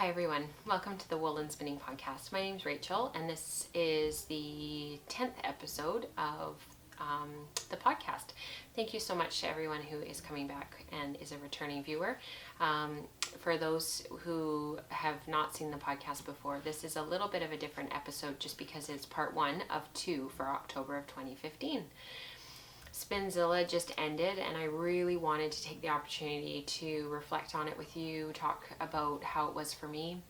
Hi everyone, welcome to the Wool and Spinning Podcast. My name's Rachel and this is the 10th episode of the podcast. Thank you so much to everyone who is coming back and is a returning viewer. For those who have not seen the podcast before, this is a little bit of a different episode just because it's part 1 of 2 for October of 2015. Spinzilla just ended and I really wanted to take the opportunity to reflect on it with you, talk about how it was for me.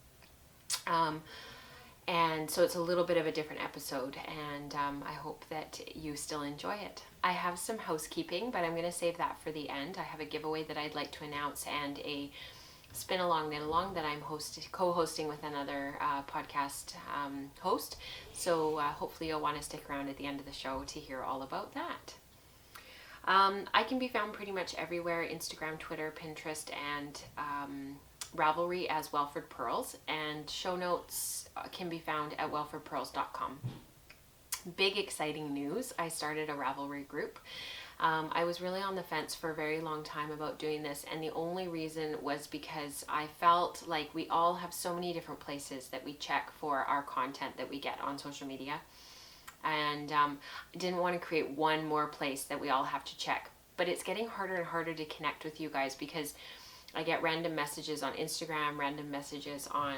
And so it's a little bit of a different episode, and I hope that you still enjoy it. I have some housekeeping, but I'm going to save that for the end. I have a giveaway that I'd like to announce and a spin along knit along that I'm co-hosting with another podcast host. So hopefully you'll want to stick around at the end of the show to hear all about that. I can be found pretty much everywhere: Instagram, Twitter, Pinterest, and Ravelry as Welford Pearls, and show notes can be found at welfordpearls.com. Big exciting news: I started a Ravelry group. I was really on the fence for a very long time about doing this, and the only reason was because I felt like we all have so many different places that we check for our content that we get on social media, and I didn't want to create one more place that we all have to check. But it's getting harder and harder to connect with you guys because I get random messages on Instagram, random messages on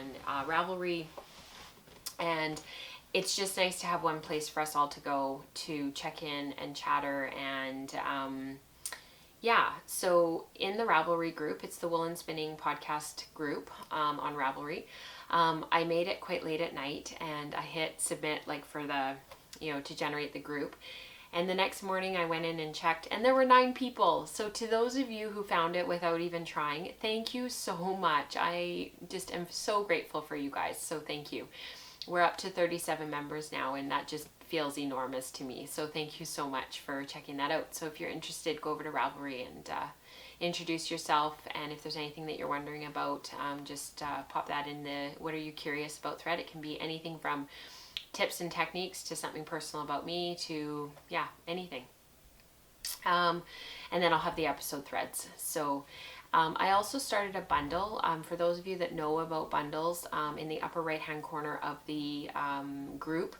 Ravelry, and it's just nice to have one place for us all to go to check in and chatter. And so in the Ravelry group, it's the Wool and Spinning podcast group on Ravelry. I made it quite late at night and I hit submit for the, to generate the group. And the next morning I went in and checked and there were 9 people. So to those of you who found it without even trying, thank you so much. I just am so grateful for you guys. So thank you. We're up to 37 members now and that just feels enormous to me. So thank you so much for checking that out. So if you're interested, go over to Ravelry and introduce yourself. And if there's anything that you're wondering about, just pop that in the what are you curious about thread. It can be anything from tips and techniques to something personal about me to anything, and then I'll have the episode threads. So I also started a bundle. For those of you that know about bundles, in the upper right hand corner of the group,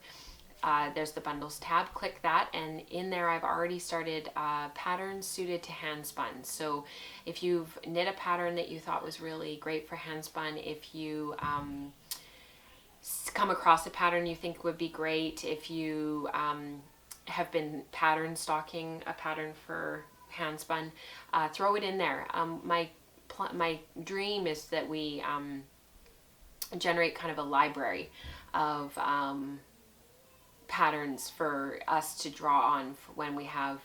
there's the bundles tab. Click that, and in there I've already started patterns suited to handspun. So if you've knit a pattern that you thought was really great for handspun, if you come across a pattern you think would be great, if you have been pattern stocking a pattern for handspun, throw it in there. My dream is that we generate kind of a library of patterns for us to draw on for when we have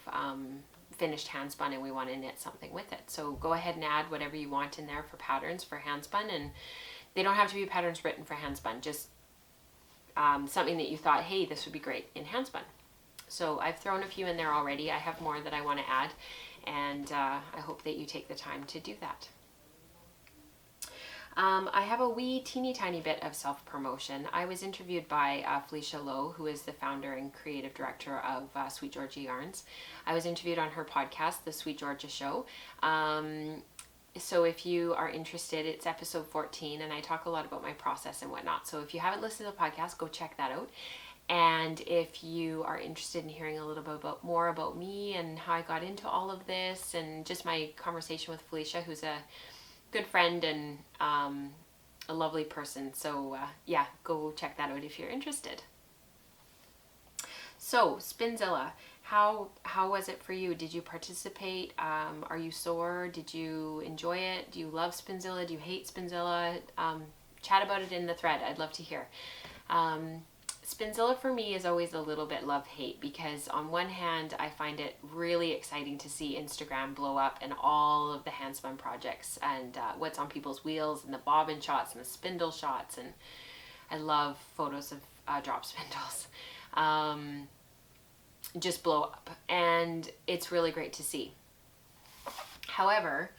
finished handspun and we want to knit something with it. So go ahead and add whatever you want in there for patterns for handspun, and they don't have to be patterns written for handspun, just something that you thought, hey, this would be great in handspun. So I've thrown a few in there already. I have more that I want to add, and I hope that you take the time to do that. I have a wee teeny tiny bit of self-promotion. I was interviewed by Felicia Lowe, who is the founder and creative director of Sweet Georgia Yarns. I was interviewed on her podcast, The Sweet Georgia Show. So if you are interested, it's episode 14, and I talk a lot about my process and whatnot. So if you haven't listened to the podcast, go check that out. And if you are interested in hearing a little bit more about me and how I got into all of this and just my conversation with Felicia, who's a good friend and a lovely person. So go check that out if you're interested. So Spinzilla, how was it for you? Did you participate? Are you sore? Did you enjoy it? Do you love Spinzilla? Do you hate Spinzilla? Chat about it in the thread. I'd love to hear. Spinzilla for me is always a little bit love-hate, because on one hand I find it really exciting to see Instagram blow up and all of the handspun projects and what's on people's wheels and the bobbin shots and the spindle shots, and I love photos of drop spindles. Just blow up, and it's really great to see. However,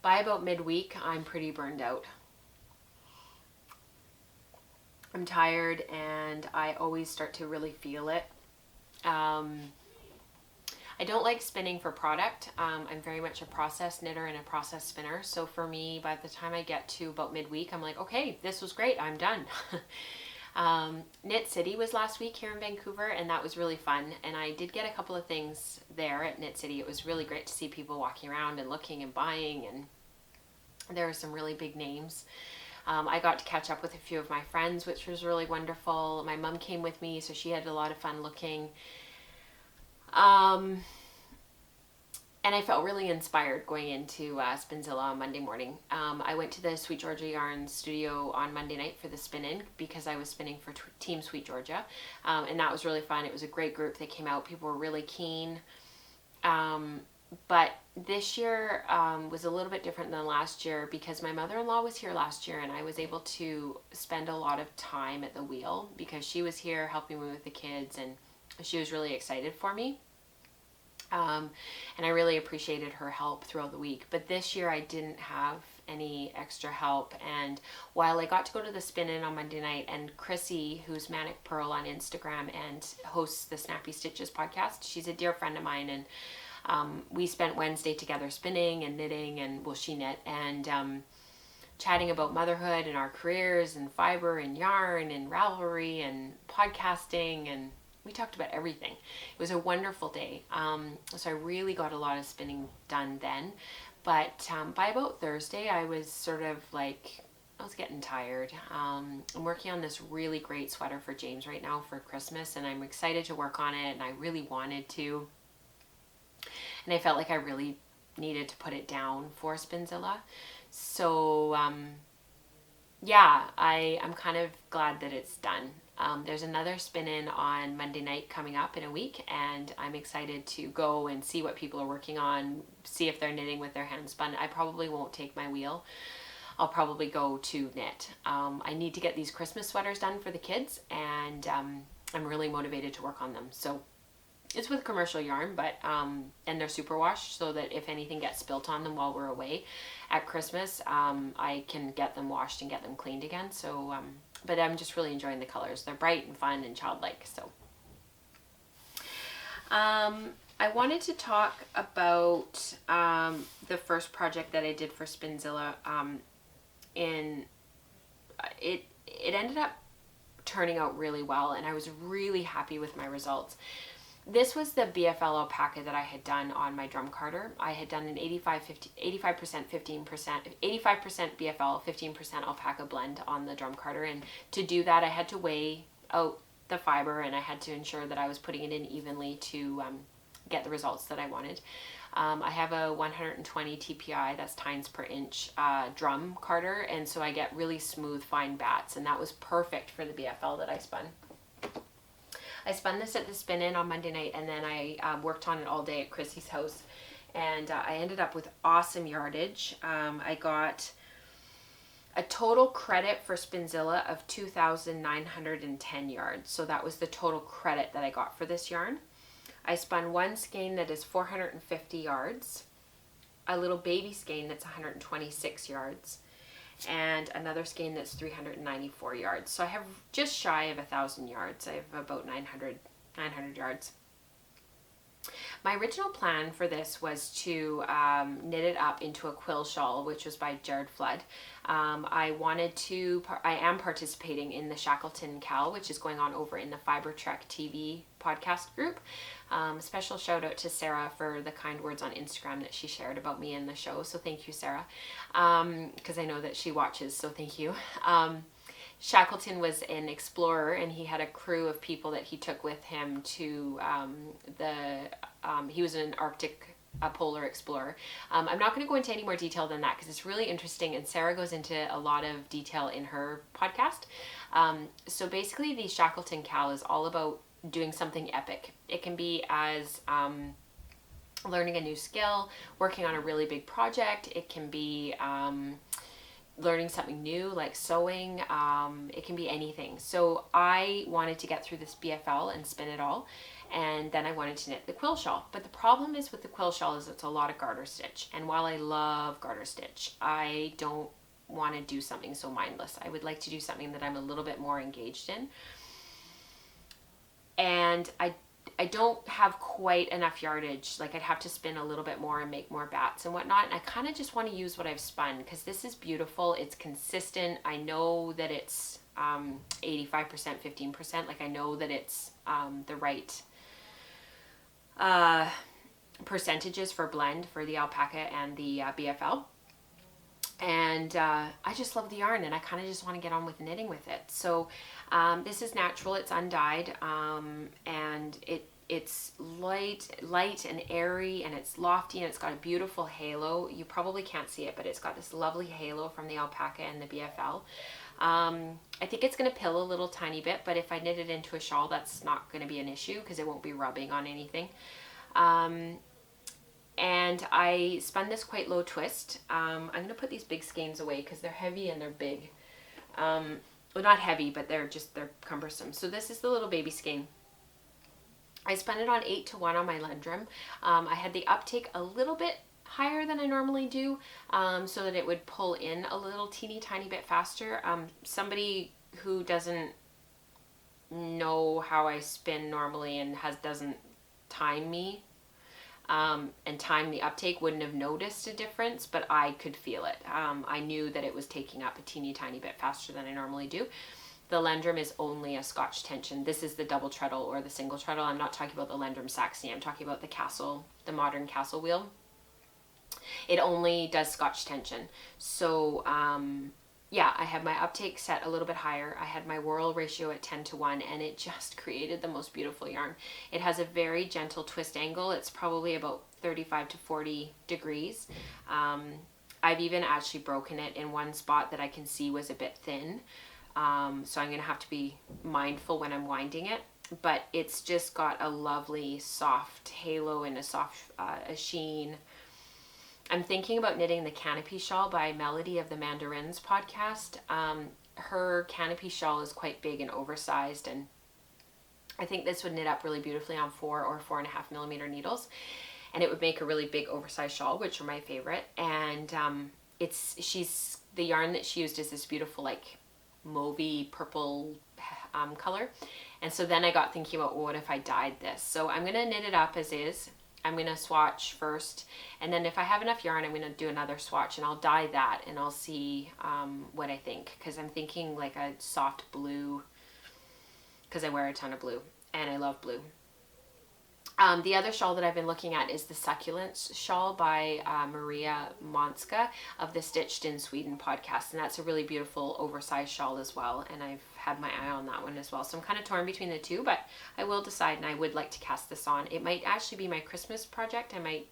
by about midweek I'm pretty burned out. I'm tired and I always start to really feel it. I I don't like spinning for product. I'm very much a process knitter and a process spinner. So for me, by the time I get to about midweek, I'm like, okay, this was great. I'm done. Knit City was last week here in Vancouver, and that was really fun. And I did get a couple of things there at Knit City. It was really great to see people walking around and looking and buying, and there were some really big names. I got to catch up with a few of my friends, which was really wonderful. My mom came with me, so she had a lot of fun looking. And I felt really inspired going into Spinzilla on Monday morning. I went to the Sweet Georgia Yarn studio on Monday night for the spin-in because I was spinning for Team Sweet Georgia. And that was really fun. It was a great group. They came out. People were really keen. But this year was a little bit different than last year because my mother-in-law was here last year, and I was able to spend a lot of time at the wheel because she was here helping me with the kids, and she was really excited for me. And I really appreciated her help throughout the week. But this year I didn't have any extra help. And while I got to go to the spin-in on Monday night, and Chrissy, who's Manic Pearl on Instagram and hosts the Snappy Stitches podcast, she's a dear friend of mine, and we spent Wednesday together spinning and knitting, and well, she knit, and chatting about motherhood and our careers and fiber and yarn and Ravelry and podcasting, and we talked about everything. It was a wonderful day. So I really got a lot of spinning done then. But by about Thursday, I was sort of like, I was getting tired. I'm working on this really great sweater for James right now for Christmas, and I'm excited to work on it, and I really wanted to. And I felt like I really needed to put it down for Spinzilla. So yeah, I'm kind of glad that it's done. There's another spin-in on Monday night coming up in a week, and I'm excited to go and see what people are working on, see if they're knitting with their handspun. I probably won't take my wheel. I'll probably go to knit. I need to get these Christmas sweaters done for the kids, and I'm really motivated to work on them. So it's with commercial yarn, but and they're superwash, so that if anything gets spilt on them while we're away at Christmas, I can get them washed and get them cleaned again. So but I'm just really enjoying the colors. They're bright and fun and childlike. So I wanted to talk about the first project that I did for Spinzilla. It ended up turning out really well, and I was really happy with my results. This was the BFL alpaca that I had done on my drum carder. I had done an 85% BFL, 15% alpaca blend on the drum carder. And to do that, I had to weigh out the fiber, and I had to ensure that I was putting it in evenly to get the results that I wanted. I have a 120 TPI, that's tines per inch drum carder, and so I get really smooth, fine bats, and that was perfect for the BFL that I spun. I spun this at the spin-in on Monday night, and then I worked on it all day at Chrissy's house, and I ended up with awesome yardage. I got a total credit for Spinzilla of 2,910 yards, so that was the total credit that I got for this yarn. I spun one skein that is 450 yards, a little baby skein that's 126 yards, and another skein that's 394 yards. So I have just shy of 1,000 yards. I have about 900 yards. My original plan for this was to knit it up into a quill shawl, which was by Jared Flood. I am participating in the Shackleton Cal, which is going on over in the Fiber Trek TV podcast group. Special shout out to Sarah for the kind words on Instagram that she shared about me in the show. So thank you, Sarah, because I know that she watches, so thank you. Shackleton was an explorer, and he had a crew of people that he took with him to he was an Arctic polar explorer. I'm not going to go into any more detail than that because it's really interesting, and Sarah goes into a lot of detail in her podcast. So basically the Shackleton Cal is all about doing something epic. It can be as learning a new skill, working on a really big project. It can be learning something new like sewing. It can be anything. So I wanted to get through this BFL and spin it all, and then I wanted to knit the quill shawl. But the problem is with the quill shawl is it's a lot of garter stitch, and while I love garter stitch, I don't want to do something so mindless. I would like to do something that I'm a little bit more engaged in, and I I don't have quite enough yardage. Like I'd have to spin a little bit more and make more bats and whatnot. And I kind of just want to use what I've spun because this is beautiful. It's consistent. I know that it's 85%, 15%. Like I know that it's the right percentages for blend for the alpaca and the BFL. And I just love the yarn, and I kind of just want to get on with knitting with it. So this is natural, it's undyed, and it's light and airy, and it's lofty, and it's got a beautiful halo. You probably can't see it, but it's got this lovely halo from the alpaca and the BFL. I think it's going to pill a little tiny bit, but if I knit it into a shawl, that's not going to be an issue because it won't be rubbing on anything. And I spun this quite low twist. I'm going to put these big skeins away because they're heavy and they're big. Well, not heavy, but they're cumbersome. So this is the little baby skein. I spun it on 8-to-1 on my Lendrum. I had the uptake a little bit higher than I normally do, so that it would pull in a little teeny tiny bit faster. Somebody who doesn't know how I spin normally and doesn't time me and time the uptake wouldn't have noticed a difference, but I could feel it. I knew that it was taking up a teeny tiny bit faster than I normally do. The Lendrum is only a Scotch tension. This is the double treadle or the single treadle. I'm not talking about the Lendrum Saxony. I'm talking about the Castle, the modern Castle wheel. It only does Scotch tension. So yeah, I had my uptake set a little bit higher. I had my whirl ratio at 10-to-1, and it just created the most beautiful yarn. It has a very gentle twist angle. It's probably about 35 to 40 degrees. I've even actually broken it in one spot that I can see was a bit thin. So I'm going to have to be mindful when I'm winding it. But it's just got a lovely soft halo and a soft a sheen. I'm thinking about knitting the Canopy Shawl by Melody of the Mandarins podcast. Her canopy shawl is quite big and oversized, and I think this would knit up really beautifully on 4 or 4.5 millimeter needles, and it would make a really big oversized shawl, which are my favorite. And the yarn that she used is this beautiful like mauvey purple color. And so then I got thinking about, well, what if I dyed this? So I'm going to knit it up as is. I'm going to swatch first, and then if I have enough yarn, I'm going to do another swatch, and I'll dye that, and I'll see what I think, because I'm thinking like a soft blue, because I wear a ton of blue, and I love blue. The other shawl that I've been looking at is the Succulents shawl by Maria Monska of the Stitched in Sweden podcast, and that's a really beautiful oversized shawl as well, and I've had my eye on that one as well. So I'm kind of torn between the two, but I will decide, and I would like to cast this on. It might actually be my Christmas project. I might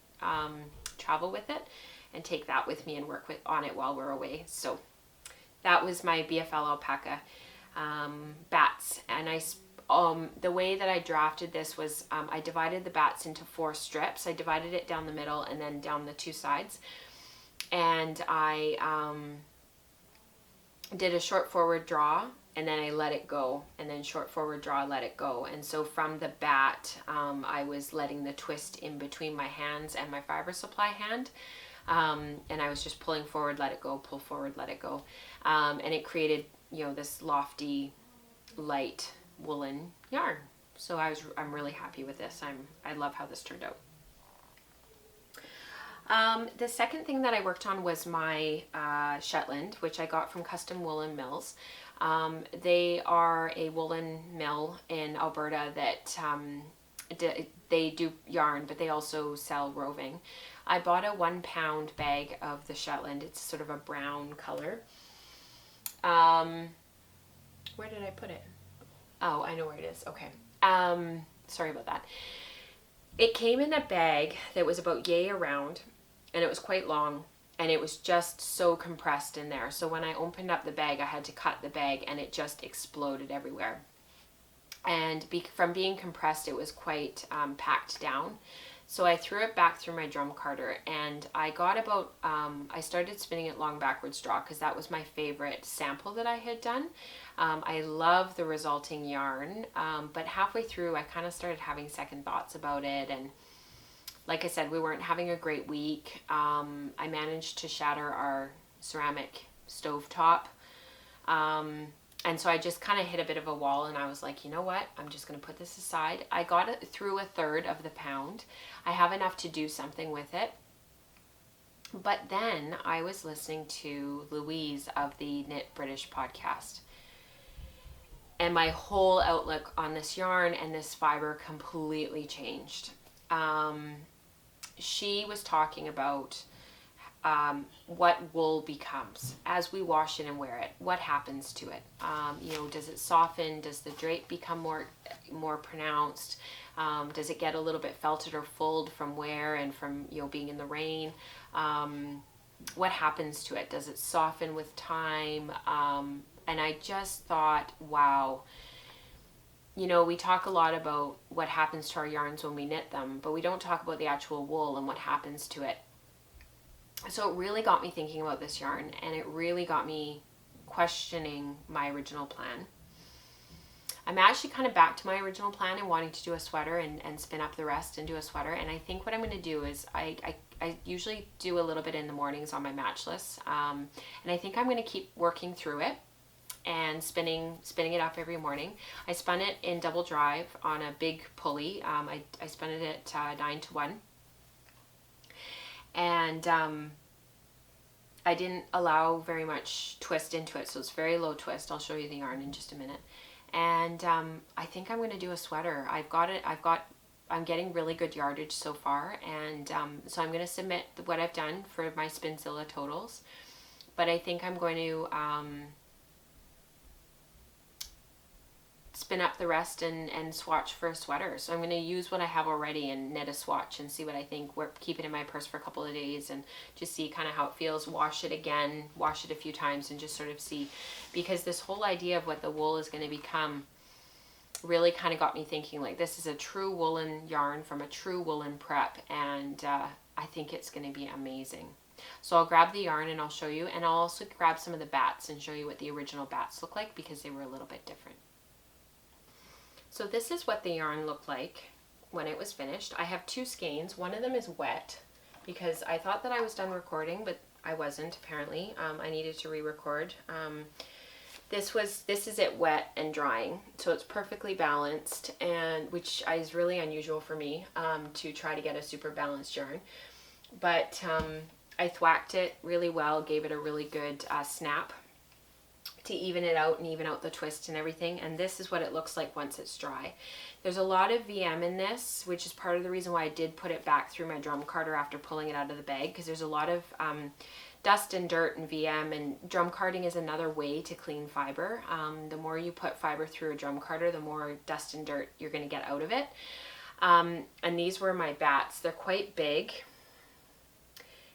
travel with it and take that with me and work on it while we're away. So that was my BFL alpaca bats, and the way that I drafted this was I divided the bats into 4 strips. I divided it down the middle and then down the 2 sides, and I did a short forward draw, and then I let it go, and then short forward draw, let it go. And so from the bat, I was letting the twist in between my hands and my fiber supply hand, and I was just pulling forward, let it go, pull forward, let it go, and it created, you know, this lofty, light woolen yarn. So I'm really happy with this. I love how this turned out. The second thing that I worked on was my Shetland, which I got from Custom Woolen Mills. They are a woolen mill in Alberta that they do yarn, but they also sell roving. I bought a 1 pound bag of the Shetland. It's sort of a brown color. Where did I put it? Oh, I know where it is. Okay. Sorry about that. It came in a bag that was about yay around, and it was quite long, and it was just so compressed in there. So when I opened up the bag, I had to cut the bag, and it just exploded everywhere. And from being compressed, it was quite packed down. So I threw it back through my drum carder, and I got about, I started spinning it long backwards draw because that was my favorite sample that I had done. I love the resulting yarn, but halfway through I kind of started having second thoughts about it, and like I said, we weren't having a great week. I managed to shatter our ceramic stovetop, And so I just kind of hit a bit of a wall, and I was like, you know what? I'm just going to put this aside. I got it through a third of the pound. I have enough to do something with it. But then I was listening to Louise of the Knit British podcast. And my whole outlook on this yarn and this fiber completely changed. She was talking about what wool becomes as we wash it and wear it. What happens to it? Does it soften? Does the drape become more pronounced? Does it get a little bit felted or fulled from wear and from being in the rain? What happens to it? Does it soften with time? And I just thought, wow. We talk a lot about what happens to our yarns when we knit them, but we don't talk about the actual wool and what happens to it. So it really got me thinking about this yarn, and it really got me questioning my original plan. I'm actually kind of back to my original plan and wanting to do a sweater and spin up the rest and do a sweater. And I think what I'm going to do is I usually do a little bit in the mornings on my matchless. And I think I'm going to keep working through it and spinning it up every morning. I spun it in double drive on a big pulley. I spun it at 9-to-1. And I didn't allow very much twist into it, so it's very low twist. I'll show you the yarn in just a minute. And I think I'm going to do a sweater. I'm getting really good yardage so far, and so I'm going to submit what I've done for my Spinzilla totals. But I think I'm going to spin up the rest and swatch for a sweater. So I'm going to use what I have already and knit a swatch and see what I think. Keep it in my purse for a couple of days and just see kind of how it feels. Wash it again, wash it a few times, and just sort of see. Because this whole idea of what the wool is going to become really kind of got me thinking, like, this is a true woolen yarn from a true woolen prep, and I think it's going to be amazing. So I'll grab the yarn and I'll show you, and I'll also grab some of the bats and show you what the original bats look like, because they were a little bit different. So this is what the yarn looked like when it was finished. I have two skeins. One of them is wet because I thought that I was done recording, but I wasn't apparently. I needed to re-record. This is it wet and drying, so it's perfectly balanced, and which is really unusual for me to try to get a super balanced yarn. But I thwacked it really well, gave it a really good snap to even it out and even out the twist and everything. And this is what it looks like once it's dry. There's a lot of VM in this, which is part of the reason why I did put it back through my drum carder after pulling it out of the bag, because there's a lot of dust and dirt and VM, and drum carding is another way to clean fiber. The more you put fiber through a drum carder, the more dust and dirt you're going to get out of it. And these were my bats. They're quite big,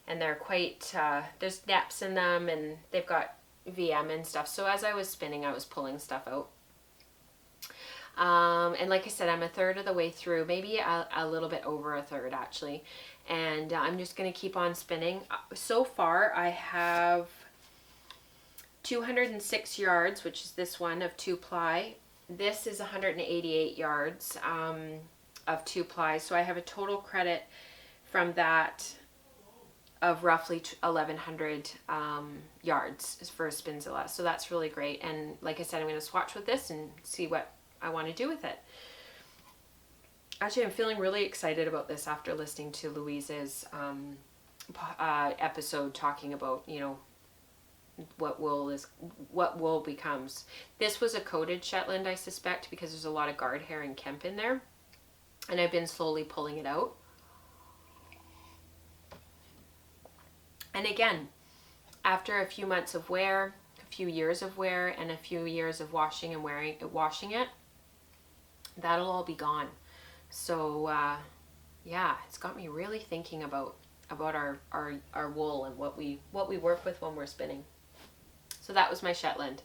and they're quite, there's depths in them, and they've got VM and stuff. So as I was spinning, I was pulling stuff out. And like I said, I'm a third of the way through, maybe a little bit over a third actually. And I'm just going to keep on spinning. So far I have 206 yards, which is this one of 2-ply. This is 188 yards of 2-ply. So I have a total credit from that of roughly 1,100 yards for a Spinzilla. So that's really great. And like I said, I'm going to swatch with this and see what I want to do with it. Actually, I'm feeling really excited about this after listening to Louise's episode talking about, what wool becomes. This was a coated Shetland, I suspect, because there's a lot of guard hair and kemp in there. And I've been slowly pulling it out. And again, after a few months of wear, a few years of wear, and a few years of washing and washing it, that'll all be gone. So yeah, it's got me really thinking about our wool and what we work with when we're spinning. So that was my Shetland.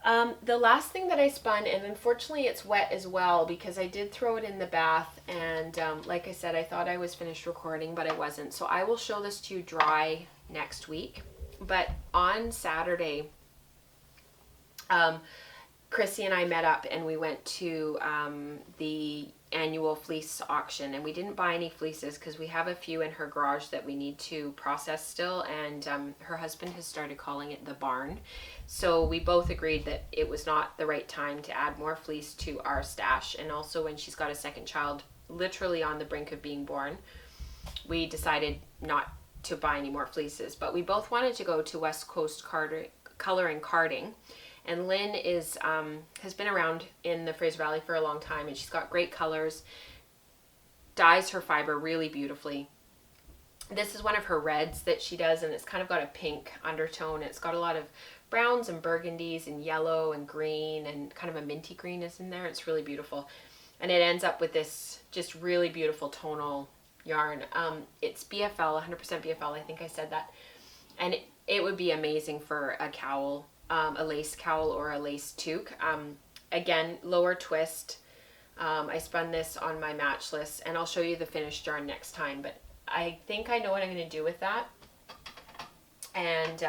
The last thing that I spun, and unfortunately it's wet as well because I did throw it in the bath, and like I said, I thought I was finished recording, but I wasn't. So I will show this to you dry next week. But on Saturday, Chrissy and I met up and we went to the annual fleece auction, and we didn't buy any fleeces because we have a few in her garage that we need to process still, and her husband has started calling it the barn. So we both agreed that it was not the right time to add more fleece to our stash, and also when she's got a second child literally on the brink of being born, we decided not to buy any more fleeces. But we both wanted to go to West Coast Color and Carding, and Lynn is has been around in the Fraser Valley for a long time, and she's got great colors, dyes her fiber really beautifully. This is one of her reds that she does, and it's kind of got a pink undertone. It's got a lot of browns and burgundies and yellow and green, and kind of a minty green is in there. It's really beautiful, and it ends up with this just really beautiful tonal yarn. It's BFL, 100% BFL, I think I said that, and it would be amazing for a cowl, a lace cowl or a lace toque. Again, lower twist. I spun this on my matchless, and I'll show you the finished yarn next time, but I think I know what I'm going to do with that. And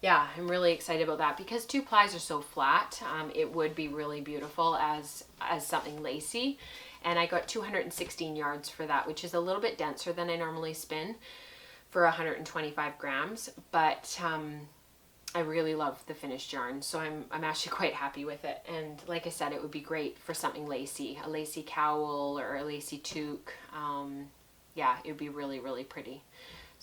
yeah, I'm really excited about that because 2 plies are so flat. It would be really beautiful as something lacy. And I got 216 yards for that, which is a little bit denser than I normally spin for 125 grams, but I really love the finished yarn, so I'm actually quite happy with it. And like I said, it would be great for something lacy, a lacy cowl or a lacy toque. Yeah, it would be really, really pretty.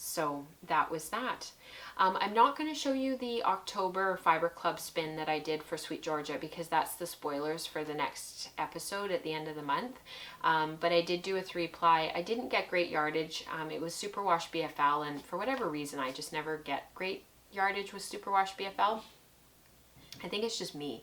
So that was that. I'm not going to show you the October Fiber Club spin that I did for Sweet Georgia because that's the spoilers for the next episode at the end of the month. But I did do a 3-ply. I didn't get great yardage. It was Superwash BFL, and for whatever reason, I just never get great yardage with Superwash BFL. I think it's just me.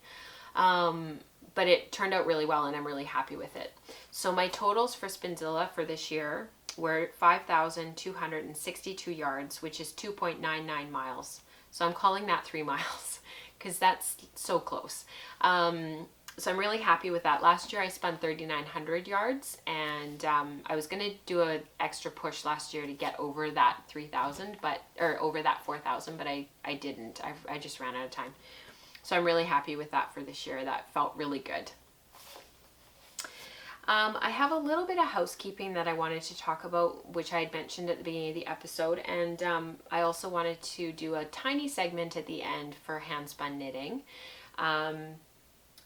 But it turned out really well, and I'm really happy with it. So my totals for Spinzilla for this year were 5,262 yards, which is 2.99 miles. So I'm calling that 3 miles because that's so close. So I'm really happy with that. Last year I spun 3,900 yards, and I was going to do an extra push last year to get over that 3,000, or over that 4,000, but I didn't. I just ran out of time. So I'm really happy with that for this year. That felt really good. I have a little bit of housekeeping that I wanted to talk about, which I had mentioned at the beginning of the episode, and I also wanted to do a tiny segment at the end for handspun knitting.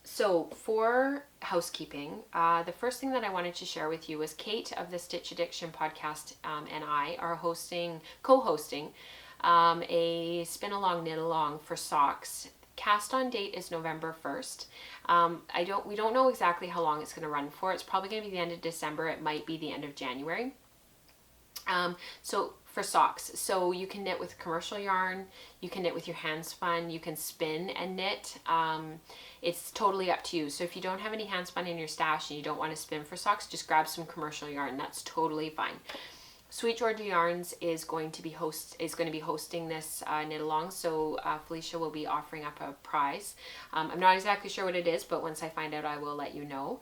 So for housekeeping, the first thing that I wanted to share with you was Kate of the Stitch Addiction podcast and I are co-hosting a spin along knit along for socks. Cast on date is November 1st. We don't know exactly how long it's going to run for. It's probably going to be the end of December. It might be the end of January. So for socks, so you can knit with commercial yarn, you can knit with your handspun, you can spin and knit. It's totally up to you. So if you don't have any handspun in your stash and you don't want to spin for socks, just grab some commercial yarn. That's totally fine. Sweet Georgia Yarns is going to be hosting this knit along, so Felicia will be offering up a prize. I'm not exactly sure what it is, but once I find out, I will let you know.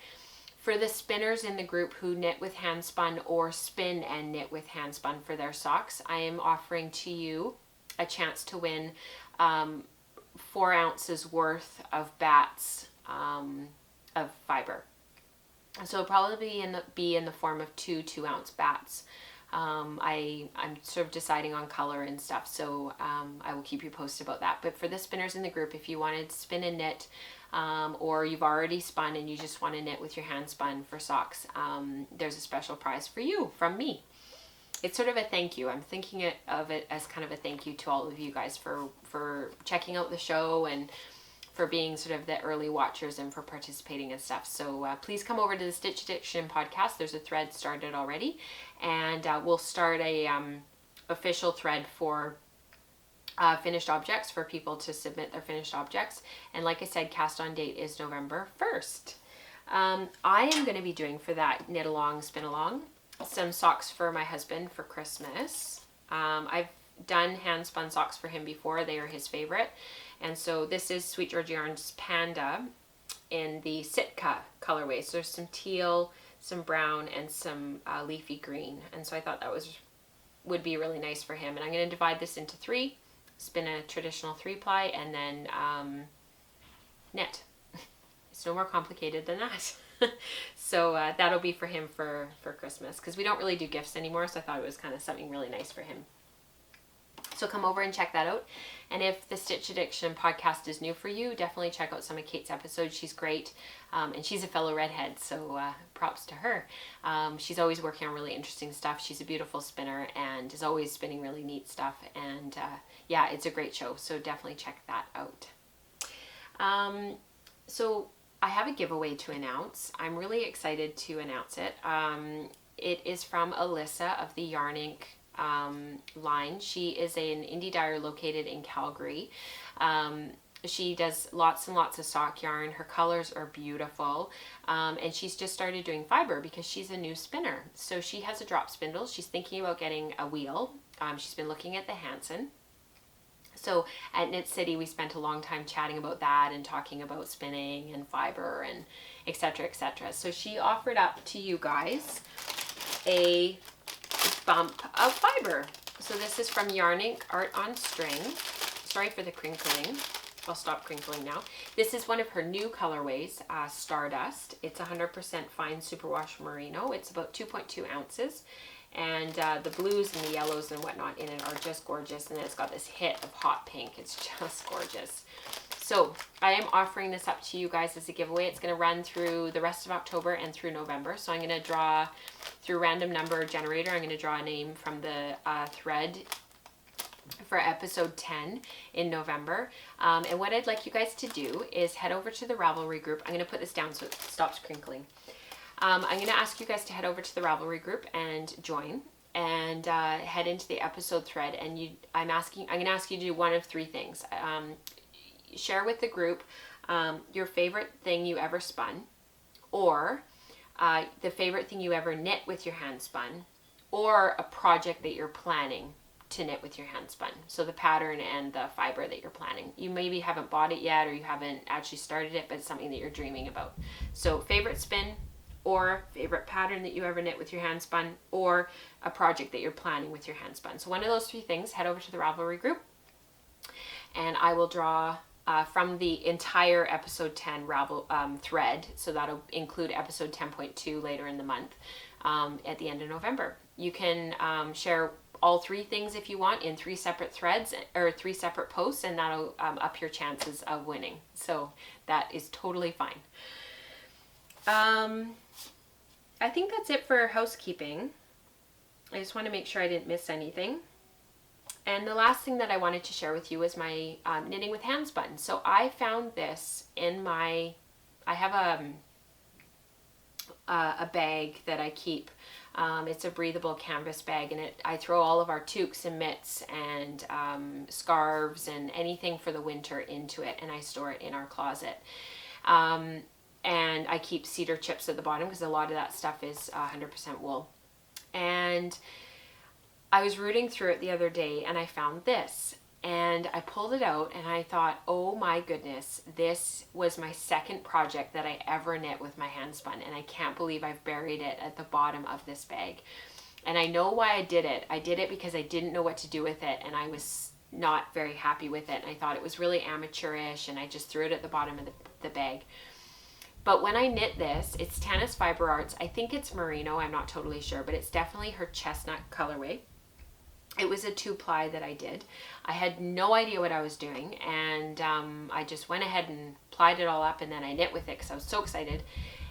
For the spinners in the group who knit with handspun or spin and knit with handspun for their socks, I am offering to you a chance to win 4 ounces worth of bats of fiber. So it'll probably be in the form of 2 2-ounce bats. I'm sort of deciding on color and stuff, so I will keep you posted about that. But for the spinners in the group, if you wanted to spin and knit, or you've already spun and you just want to knit with your hand spun for socks, there's a special prize for you from me. It's sort of a thank you. I'm thinking of it as kind of a thank you to all of you guys for checking out the show and for being sort of the early watchers and for participating and stuff. So please come over to the Stitch Addiction podcast. There's a thread started already, and we'll start a official thread for finished objects for people to submit their finished objects. And like I said, cast on date is November 1st. I am going to be doing for that knit along, spin along, some socks for my husband for Christmas. I've done hand spun socks for him before. They are his favorite. And so this is Sweet Georgia Yarns Panda in the Sitka colorway. So there's some teal, some brown, and some leafy green. And so I thought that would be really nice for him. And I'm going to divide this into 3, spin a traditional 3-ply, and then knit. It's no more complicated than that. So that'll be for him for Christmas, because we don't really do gifts anymore, so I thought it was kind of something really nice for him. So come over and check that out. And if the Stitch Addiction podcast is new for you, definitely check out some of Kate's episodes. She's great. And she's a fellow redhead, so props to her. She's always working on really interesting stuff. She's a beautiful spinner and is always spinning really neat stuff. And yeah, it's a great show. So definitely check that out. So I have a giveaway to announce. I'm really excited to announce it. It is from Alyssa of the Yarn Inc. Line. She is an indie dyer located in Calgary. She does lots and lots of sock yarn. Her colors are beautiful. And she's just started doing fiber because she's a new spinner. So she has a drop spindle. She's thinking about getting a wheel. She's been looking at the handspun. So at Knit City, we spent a long time chatting about that and talking about spinning and fiber and etc., etc. So she offered up to you guys a bump of fiber. So this is from Yarn Inc. Art on String. Sorry for the crinkling. I'll stop crinkling now. This is one of her new colorways, Stardust. It's 100% fine superwash merino. It's about 2.2 ounces. And the blues and the yellows and whatnot in it are just gorgeous. And then it's got this hit of hot pink. It's just gorgeous. So I am offering this up to you guys as a giveaway. It's going to run through the rest of October and through November. So I'm going to draw through random number generator. I'm going to draw a name from the thread for episode 10 in November. And what I'd like you guys to do is head over to the Ravelry group. I'm going to put this down so it stops crinkling. I'm going to ask you guys to head over to the Ravelry group and join and head into the episode thread. And I'm going to ask you to do one of three things. Share with the group your favorite thing you ever spun, or the favorite thing you ever knit with your hand spun, or a project that you're planning to knit with your hand spun. So the pattern and the fiber that you're planning. You maybe haven't bought it yet or you haven't actually started it, but it's something that you're dreaming about. So favorite spin, or favorite pattern that you ever knit with your hand spun, or a project that you're planning with your hand spun. So one of those three things, head over to the Ravelry group and I will draw from the entire episode 10 Ravel thread. So that'll include episode 10.2 later in the month at the end of November. You can share all three things if you want in 3 separate threads or 3 separate posts, and that'll up your chances of winning. So that is totally fine. I think that's it for housekeeping. I just want to make sure I didn't miss anything. And the last thing that I wanted to share with you is my knitting with handspun. So I found this in I have a bag that I keep. It's a breathable canvas bag, and I throw all of our toques and mitts and scarves and anything for the winter into it, and I store it in our closet. And I keep cedar chips at the bottom because a lot of that stuff is 100% wool. And I was rooting through it the other day and I found this, and I pulled it out and I thought, oh my goodness, this was my second project that I ever knit with my handspun, and I can't believe I've buried it at the bottom of this bag. And I know why I did it. I did it because I didn't know what to do with it, and I was not very happy with it, and I thought it was really amateurish, and I just threw it at the bottom of the bag. But when I knit this, it's Tanis Fiber Arts. I think it's merino, I'm not totally sure, but it's definitely her chestnut colorway. It was a 2-ply that I did. I had no idea what I was doing, and I just went ahead and plied it all up, and then I knit with it because I was so excited.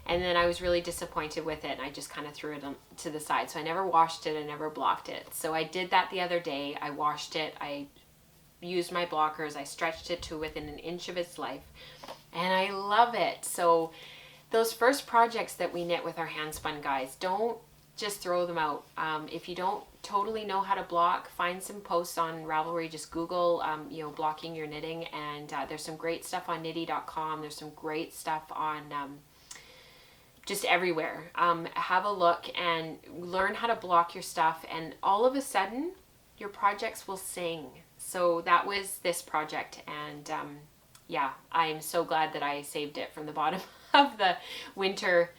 And then I was really disappointed with it, and I just kind of threw it to the side. So I never washed it, I never blocked it. So I did that the other day. I washed it, I used my blockers, I stretched it to within an inch of its life, and I love it. So those first projects that we knit with our handspun, guys, don't just throw them out. If you don't totally know how to block, find some posts on Ravelry. Just Google, blocking your knitting, and there's some great stuff on knitty.com. There's some great stuff on just everywhere. Have a look and learn how to block your stuff, and all of a sudden, your projects will sing. So that was this project, and yeah, I am so glad that I saved it from the bottom of the winter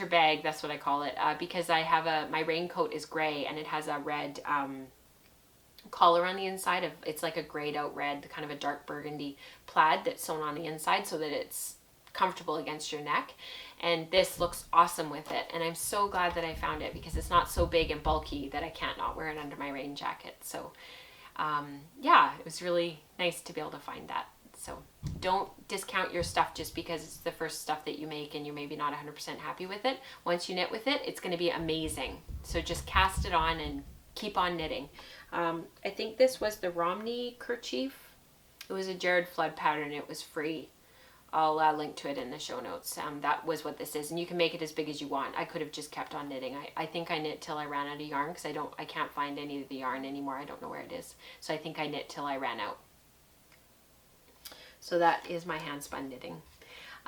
bag, that's what I call it, because I have my raincoat is gray, and it has a red collar on the inside it's like a grayed out red, kind of a dark burgundy plaid that's sewn on the inside so that it's comfortable against your neck. And this looks awesome with it. And I'm so glad that I found it because it's not so big and bulky that I can't not wear it under my rain jacket. So yeah, it was really nice to be able to find that. So don't discount your stuff just because it's the first stuff that you make and you're maybe not 100% happy with it. Once you knit with it, it's going to be amazing. So just cast it on and keep on knitting. I think this was the Romney kerchief. It was a Jared Flood pattern. It was free. I'll link to it in the show notes. That was what this is, and you can make it as big as you want. I could have just kept on knitting. I think I knit till I ran out of yarn because I can't find any of the yarn anymore. I don't know where it is. So I think I knit till I ran out. So that is my hand spun knitting.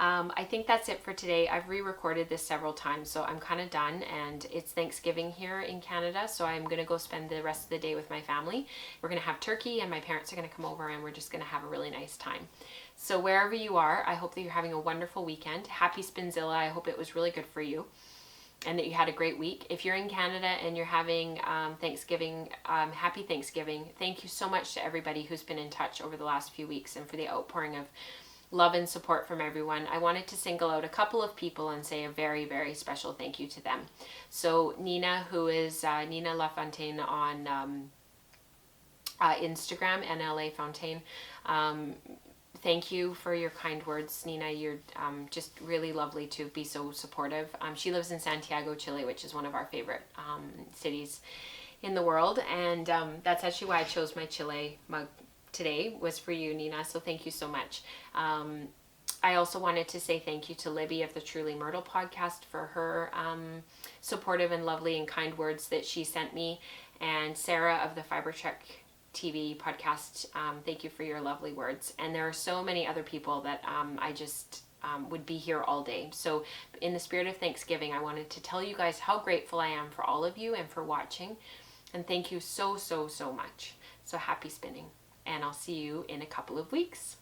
I think that's it for today. I've re-recorded this several times, so I'm kind of done, and it's Thanksgiving here in Canada, so I'm going to go spend the rest of the day with my family. We're going to have turkey, and my parents are going to come over, and we're just going to have a really nice time. So wherever you are, I hope that you're having a wonderful weekend. Happy Spinzilla. I hope it was really good for you and that you had a great week. If you're in Canada and you're having Thanksgiving, happy Thanksgiving. Thank you so much to everybody who's been in touch over the last few weeks and for the outpouring of love and support from everyone. I wanted to single out a couple of people and say a very, very special thank you to them. So Nina, who is Nina LaFontaine on Instagram, NLA Fontaine. Thank you for your kind words, Nina. You're just really lovely to be so supportive. She lives in Santiago, Chile, which is one of our favorite cities in the world. And that's actually why I chose my Chile mug today, was for you, Nina. So thank you so much. I also wanted to say thank you to Libby of the Truly Myrtle podcast for her supportive and lovely and kind words that she sent me. And Sarah of the Fiber Check TV podcast, thank you for your lovely words. And there are so many other people that I just would be here all day. So in the spirit of Thanksgiving, I wanted to tell you guys how grateful I am for all of you and for watching. And thank you so, so, so much. So happy spinning. And I'll see you in a couple of weeks.